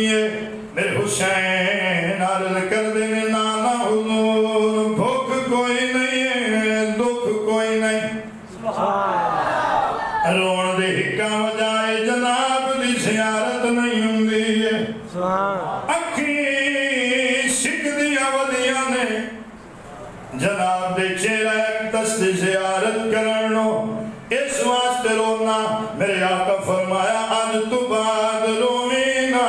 ہے میرے حسین عرض کر دینے نانا حضور بھوک کوئی نہیں ہے دکھ کوئی نہیں رون دے ہکا وجائے جناب دی زیارت نہیں ہوندی ہے اکھی شک دیا ودیاں نے جناب دے چہرہ ایک دست زیارت کرنو اس واسطے رونا میرے آقا فرمایا آج تو بعد روینا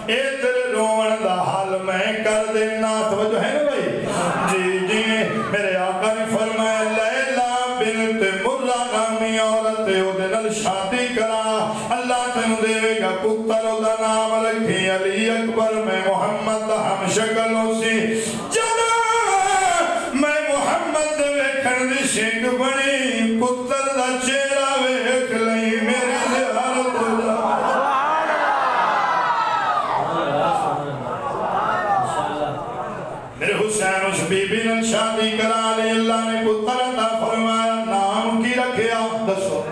اے تیرے رون دا حال میں کر دینا توجہ ہے نا بھائی جی جی میرے آقا نے فرمایا لیلہ بنت مرہ نامی عورت ادھنال شادی کرا اللہ تن دے گا پتر دا نام رکھی علی اکبر میں محمد ہم شکلوں سے جنا میں محمد ویکھن دی شک بنی پتر دا چہرہ ویکھ لئی میری زیارت دا میرے حسین اس بی بی نے شادی کرا لی اللہ نے پتر عطا فرمایا نام کی رکھیا دسو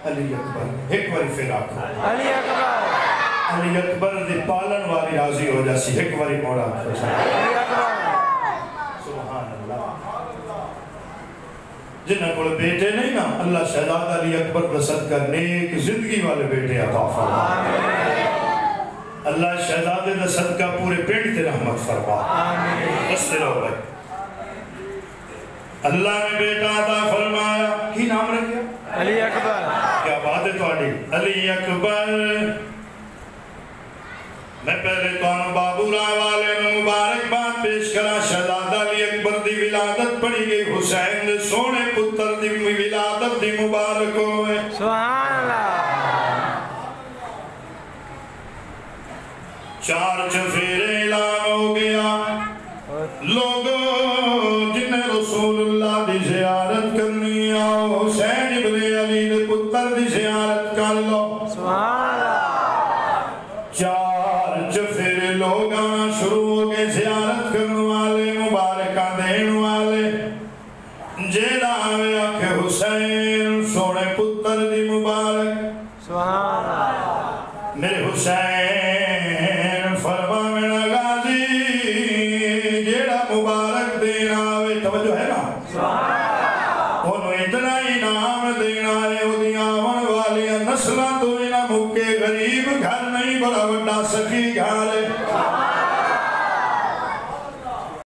علی اکبر ایک باری پھر آکھا علی اکبر دی پالن والی راضی ہو جاسی ایک باری موڑا علی اکبر سبحان اللہ جنہ کو بیٹے نہیں نا اللہ شہزاد علی اکبر کا صدقہ نیک زندگی والے بیٹے عطا فرما اللہ شہزادے دا صدقہ پورے پیٹ تے رحمت فرما بس تے رہو بھائی اللہ نے بیٹا عطا فرمایا کی نام رکھیا علی اکبر کیا بات ہے تواڈی علی اکبر میں پہلے تو آنو بابو رائے والے میں مبارک بات پیش کرا شہزادہ علی اکبر دی ولادت پڑی گئی حسین دے سونے پتر دی ولادت دی مبارک ہوئے سبحان اللہ چار چفیرے اعلان ہو گیا لوگوں جنہیں رسول اللہ دی زیارت کرنی آؤ حسین ابن علی دے پتر دی زیارت کر لو سبحان اللہ چار چفیرے لوگ آنا شروع ہو گئے زیارت کرنے والے مبارکہ دین والے جیڑا آوے آکھے حسین سونے پتر دی مبارک سبحان اللہ میرے حسین فرما میرا غازی جیڑا مبارک دینا آوے توجہ ہے نا انہوں اتنا انعام دینا ہے ادھی آون والی نسلہ تو انہاں مکے غریب گھر نہیں بڑا بڑا سکی گھر ہے